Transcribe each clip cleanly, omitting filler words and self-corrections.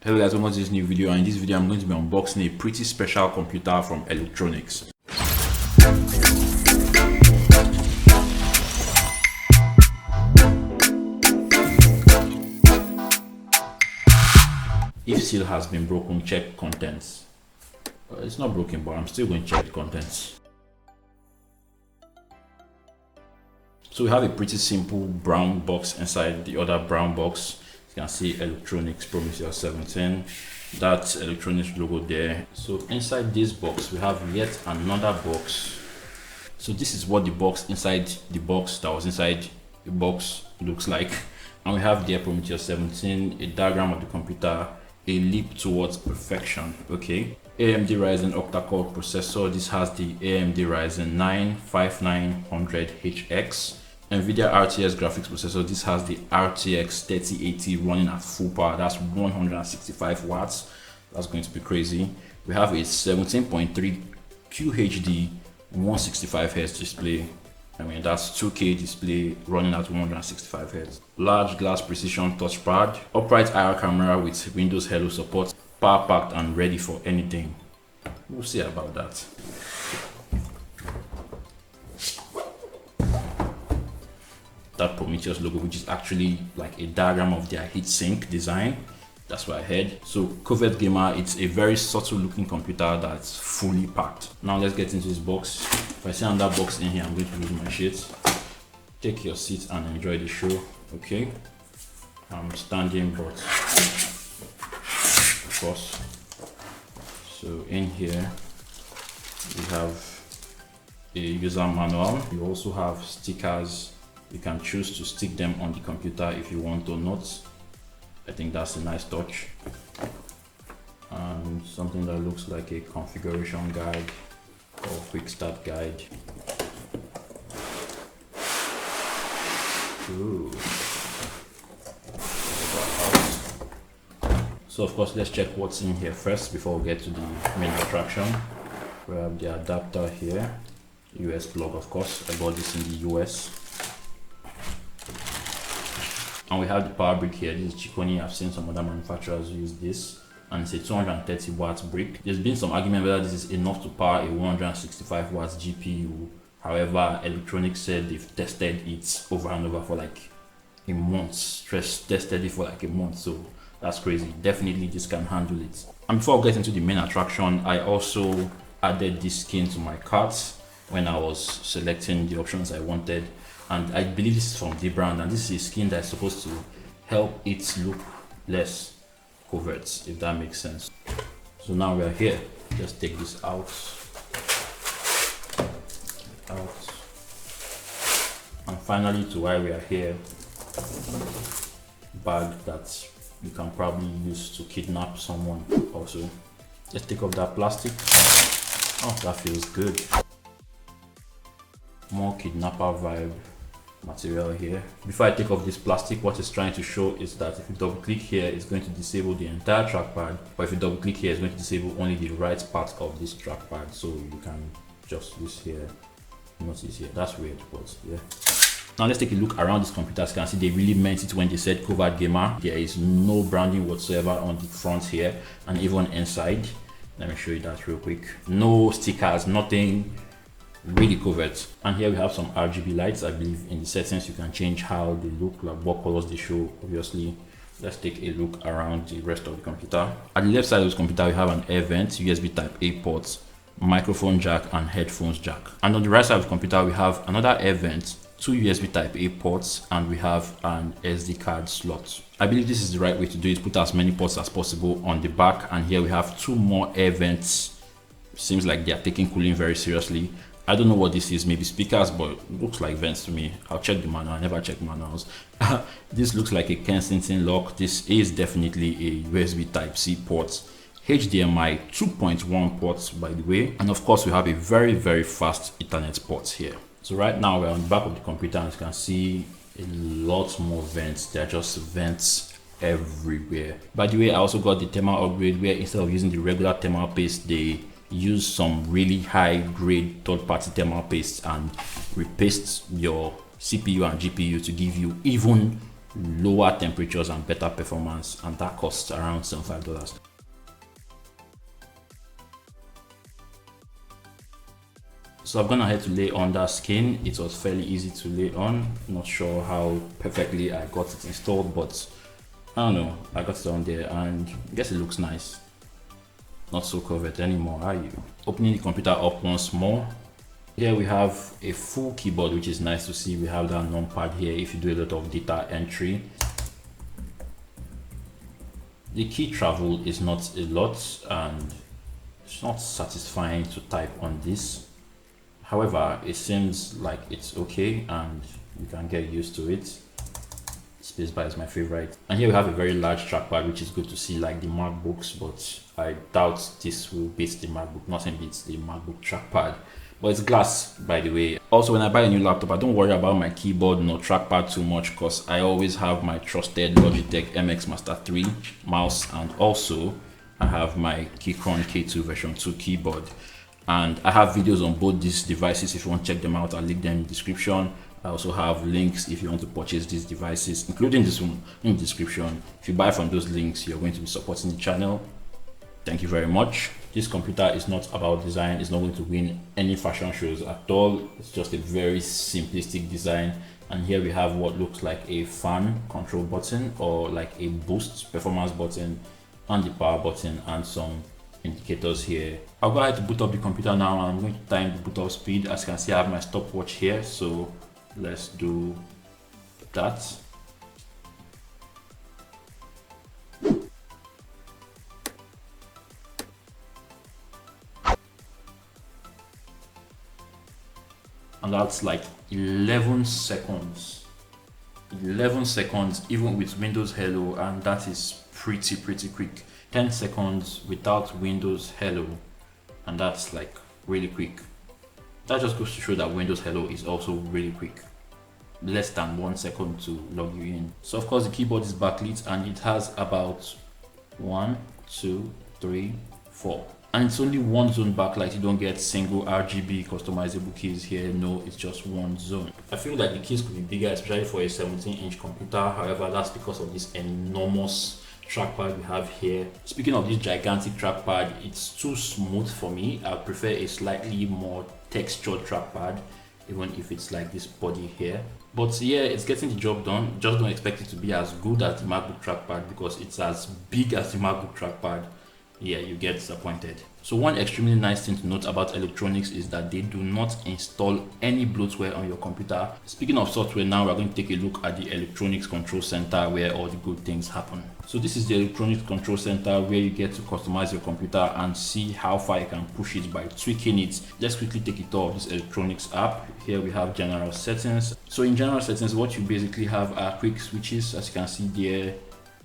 Hello guys, welcome to this new video, and in this video I'm going to be unboxing a pretty special computer from Eluktronics. If seal has been broken, check contents. It's not broken, but I'm still going to check the contents. So we have a pretty simple brown box inside the other brown box. You can see Eluktronics Prometheus XVII, that Eluktronics logo there. So inside this box we have yet another box. So this is what the box inside the box that was inside the box looks like, and we have there Prometheus XVII, a diagram of the computer, a leap towards perfection. Okay, AMD Ryzen octa-core processor. This has the AMD Ryzen 9 5900HX. Nvidia RTX graphics processor. This has the RTX 3080 running at full power. That's 165 watts. That's going to be crazy. We have a 17.3 QHD 165Hz display. I mean, that's 2K display running at 165 Hz. Large glass precision touchpad, upright IR camera with Windows Hello support, power packed and ready for anything. We'll see about that. That Prometheus logo, which is actually like a diagram of their heatsink design. That's what I heard. So Covert Gamer, it's a very subtle looking computer that's fully packed. Now let's get into this box. If I see another box in here, I'm going to lose my shit. Take your seat and enjoy the show. Okay, I'm standing, but of course. So in here we have a user manual. You also have stickers. You can choose to stick them on the computer if you want or not. I think that's a nice touch. And something that looks like a configuration guide or quick start guide. Ooh. So of course, let's check what's in here first before we get to the main attraction. We have the adapter here, US plug, of course. I bought this in the US. And we have the power brick here. This is Chiconi. I've seen some other manufacturers use this, and it's a 230 watts brick. There's been some argument whether this is enough to power a 165 watts GPU. However, Eluktronics said they've tested it over and over for like a month. Tested it for like a month, so that's crazy. Definitely this can handle it. And before I get into the main attraction, I also added this skin to my cart when I was selecting the options I wanted. And I believe this is from dbrand, and this is a skin that's supposed to help it look less covert, if that makes sense. So now we are here. Just take this out. And finally, to why we are here, bag that you can probably use to kidnap someone also. Let's take off that plastic. Oh, that feels good. More kidnapper vibe material here. Before I take off this plastic, what it's trying to show is that if you double click here, it's going to disable the entire trackpad, but if you double click here, it's going to disable only the right part of this trackpad. So you can just use here, notice here. That's weird, but yeah. Now let's take a look around this computer. As you can see, they really meant it when they said Covert Gamer. There is no branding whatsoever on the front here, and even inside. Let me show you that real quick. No stickers, nothing. Really covert. And here we have some RGB lights. I believe in the settings you can change how they look, like what colors they show. Obviously, let's take a look around the rest of the computer. At the left side of this computer we have an air vent, USB type A ports, microphone jack and headphones jack. And on the right side of the computer we have another air vent, two USB type A ports, and we have an SD card slot. I believe this is the right way to do it. Put as many ports as possible on the back. And here we have two more air vents. Seems like they are taking cooling very seriously. I don't know what this is, maybe speakers, but it looks like vents to me. I'll check the manual. I never check manuals. This looks like a Kensington lock. This is definitely a USB type C port, HDMI 2.1 ports, by the way. And of course we have a very, very fast Ethernet port here. So right now we're on the back of the computer, and you can see a lot more vents. They're just vents everywhere. By the way, I also got the thermal upgrade, where instead of using the regular thermal paste, they use some really high grade third-party thermal paste and repaste your CPU and GPU to give you even lower temperatures and better performance, and that costs around $75. So I've gone ahead to lay on that skin. It was fairly easy to lay on. Not sure how perfectly I got it installed, but I don't know, I got it on there and I guess it looks nice. Not so covered anymore, are you? Opening the computer up once more. Here we have a full keyboard, which is nice to see. We have that numpad here if you do a lot of data entry. The key travel is not a lot and it's not satisfying to type on this. However, it seems like it's okay and you can get used to it. Spacebar is my favorite. And here we have a very large trackpad, which is good to see, like the MacBooks, but I doubt this will beat the MacBook. Nothing beats the MacBook trackpad. But it's glass, by the way. Also, when I buy a new laptop, I don't worry about my keyboard nor trackpad too much because I always have my trusted Logitech MX Master 3 mouse, and also I have my Keychron K2 version 2 keyboard. And I have videos on both these devices. If you want to check them out, I'll link them in the description. I also have links if you want to purchase these devices, including this one, in the description. If you buy from those links, you're going to be supporting the channel. Thank you very much. This computer is not about design. It's not going to win any fashion shows at all. It's just a very simplistic design. And here we have what looks like a fan control button, or like a boost performance button, and the power button, and some indicators here. I'll go ahead to boot up the computer now, and I'm going to time the boot up speed. As you can see, I have my stopwatch here, so let's do that. And that's like 11 seconds. 11 seconds even with Windows Hello, and that is pretty quick. 10 seconds without Windows Hello, and that's like really quick. That just goes to show that Windows Hello is also really quick. Less than 1 second to log you in. So of course the keyboard is backlit and it has about 1, 2, 3, 4. And it's only one zone backlight. You don't get single RGB customizable keys here. No, it's just one zone. I feel like the keys could be bigger, especially for a 17-inch computer. However, that's because of this enormous trackpad we have here. Speaking of this gigantic trackpad, it's too smooth for me. I prefer a slightly more textured trackpad, even if it's like this body here. But yeah, it's getting the job done. Just don't expect it to be as good as the MacBook trackpad because it's as big as the MacBook trackpad. Yeah, you get disappointed. So one extremely nice thing to note about Eluktronics is that they do not install any bloatware on your computer. Speaking of software, now we're going to take a look at the Eluktronics Control Center where all the good things happen. So this is the Eluktronics Control Center where you get to customize your computer and see how far you can push it by tweaking it. Let's quickly take a tour of this Eluktronics app. Here we have general settings. So in general settings, what you basically have are quick switches, as you can see there.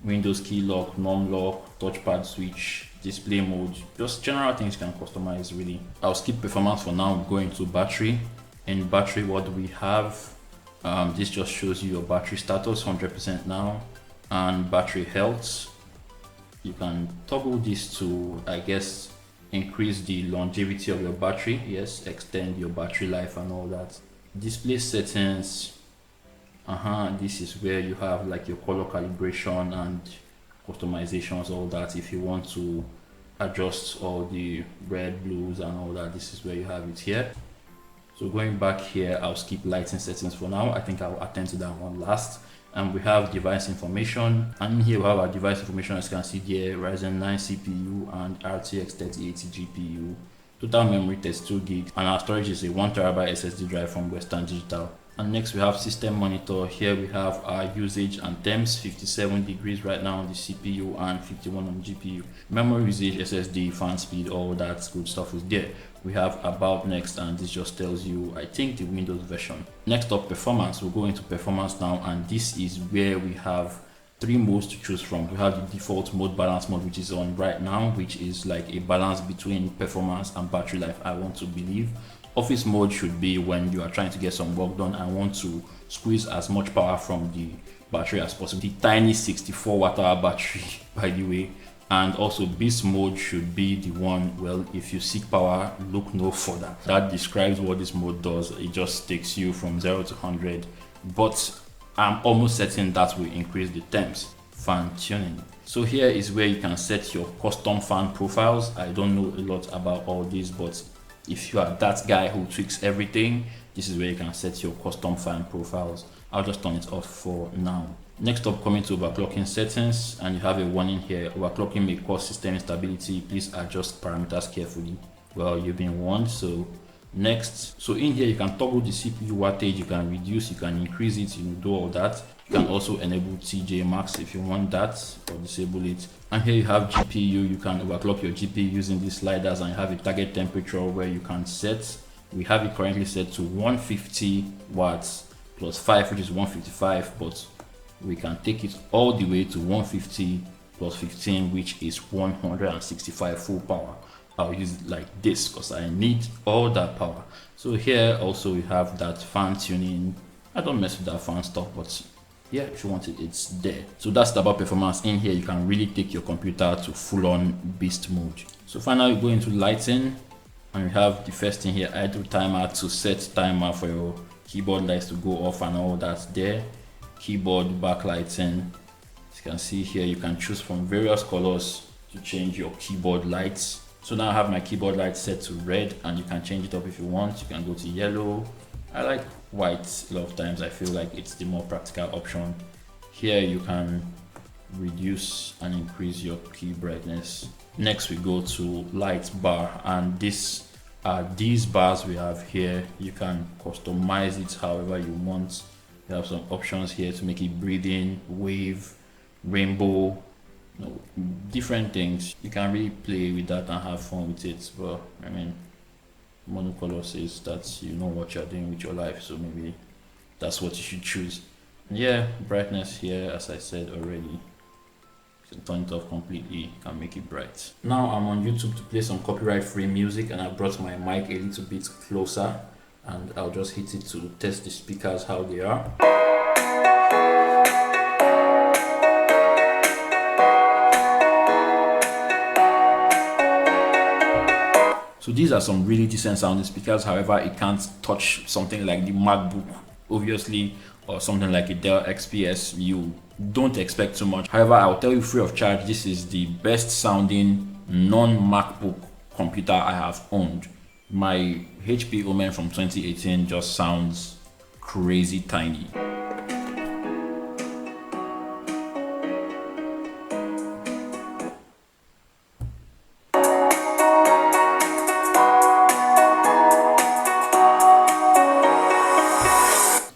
Windows key lock, num lock, touchpad switch, display mode, just general things you can customize really. I'll skip performance for now, go into battery. In battery, what do we have? This just shows you your battery status, 100% now, and battery health. You can toggle this to, I guess, increase the longevity of your battery. Yes, extend your battery life and all that. Display settings. This is where you have like your color calibration and customizations, all that. If you want to adjust all the red, blues and all that, this is where you have it here. So going back here, I'll skip lighting settings for now. I think I'll attend to that one last. And we have device information, and here we have our device information. As you can see there, Ryzen 9 CPU and RTX 3080 GPU. Total memory 32 GB, and our storage is a 1TB SSD drive from Western Digital. And next we have system monitor. Here we have our usage and temps, 57 degrees right now on the CPU and 51 on GPU. Memory usage, SSD, fan speed, all that good stuff is there. We have about next, and this just tells you, I think, the Windows version. Next up, performance. We'll go into performance now, and this is where we have 3 modes to choose from. We have the default mode, balance mode, which is on right now, which is like a balance between performance and battery life, I want to believe. Office mode should be when you are trying to get some work done and want to squeeze as much power from the battery as possible. The tiny 64 watt-hour battery, by the way. And also beast mode should be the one, well, if you seek power, look no further. That describes what this mode does. It just takes you from 0 to 100. But I'm almost certain that will increase the temps. Fan tuning. So here is where you can set your custom fan profiles. I don't know a lot about all this, but if you are that guy who tweaks everything, this is where you can set your custom fan profiles. I'll just turn it off for now. Next up, coming to overclocking settings, and you have a warning here: overclocking may cause system instability. Please adjust parameters carefully. Well, you've been warned. So next, so in here you can toggle the CPU wattage, you can reduce, you can increase it, you do all that. You can also enable TJ Max if you want that, or disable it. And here you have GPU. You can overclock your GPU using these sliders, and you have a target temperature where you can set. We have it currently set to 150 watts plus 5, which is 155, but we can take it all the way to 150 plus 15, which is 165 full power. I'll use it like this because I need all that power. So here also we have that fan tuning. I don't mess with that fan stuff, but yeah, if you want it, it's there. So that's about performance. In here you can really take your computer to full-on beast mode. So finally, go into lighting, and we have the first thing here, idle timer, to set timer for your keyboard lights to go off and all that there. Keyboard backlighting, as you can see here, you can choose from various colors to change your keyboard lights. So now I have my keyboard light set to red, and you can change it up if you want. You can go to yellow. I like white a lot of times. I feel like it's the more practical option. Here you can reduce and increase your key brightness. Next we go to light bar, and these bars we have here. You can customize it however you want. You have some options here to make it breathing, wave, rainbow, different things. You can really play with that and have fun with it. But I mean, monocolor says that you know what you're doing with your life, so maybe that's what you should choose. Yeah, brightness here, as I said already, you can turn it off completely, you can make it bright. Now I'm on YouTube to play some copyright free music, and I brought my mic a little bit closer, and I'll just hit it to test the speakers how they are. So these are some really decent sounding speakers. However, it can't touch something like the MacBook, obviously, or something like a Dell XPS. You don't expect too much. However, I'll tell you free of charge, this is the best sounding non-MacBook computer I have owned. My HP Omen from 2018 just sounds crazy tiny.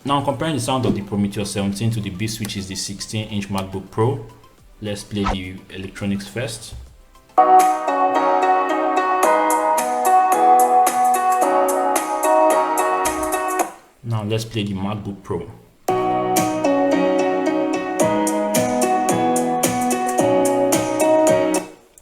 Now comparing the sound of the Prometheus 17 to the beast, which is the 16-inch MacBook Pro. Let's play the Eluktronics first. Now let's play the MacBook Pro.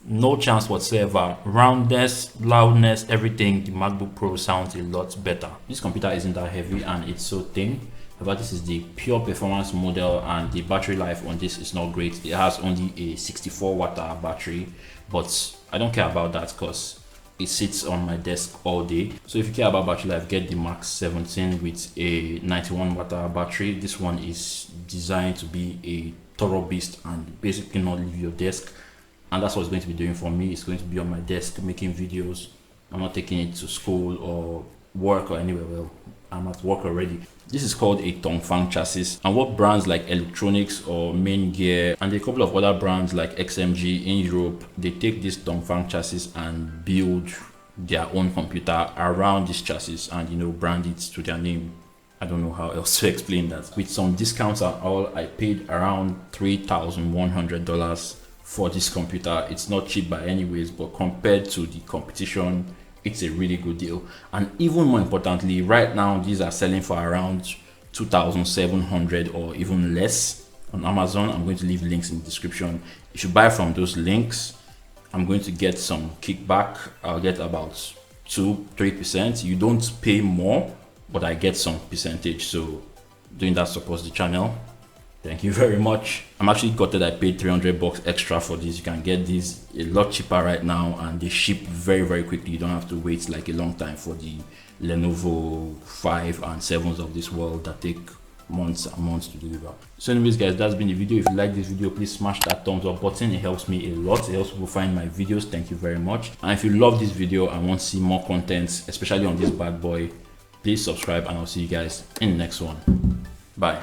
No chance whatsoever. Roundness, loudness, everything, the MacBook Pro sounds a lot better. This computer isn't that heavy and it's so thin. However, this is the pure performance model, and the battery life on this is not great. It has only a 64 watt hour battery, but I don't care about that because it sits on my desk all day. So if you care about battery life, get the Max 17 with a 91 watt hour battery. This one is designed to be a thorough beast and basically not leave your desk, and that's what it's going to be doing for me. It's going to be on my desk making videos. I'm not taking it to school or work or anywhere. Well, I'm at work already. This is called a Dongfang chassis, and what brands like Eluktronics or Main Gear and a couple of other brands like XMG in Europe, they take this Dongfang chassis and build their own computer around this chassis and, you know, brand it to their name. I don't know how else to explain that. With some discounts and all, I paid around $3,100 for this computer. It's not cheap by any ways, but compared to the competition, it's a really good deal. And even more importantly, right now these are selling for around $2,700 or even less on Amazon. I'm going to leave links in the description. If you buy from those links, I'm going to get some kickback. I'll get about 2-3%. You don't pay more, but I get some percentage. So doing that supports the channel. Thank you very much. I'm actually gutted I paid $300 extra for this. You can get these a lot cheaper right now, and they ship very quickly. You don't have to wait like a long time for the Lenovo 5 and 7s of this world that take months and months to deliver. So anyways guys, that's been the video. If you like this video, please smash that thumbs up button. It helps me a lot. It helps people find my videos. Thank you very much. And if you love this video and want to see more content, especially on this bad boy, please subscribe, and I'll see you guys in the next one. Bye.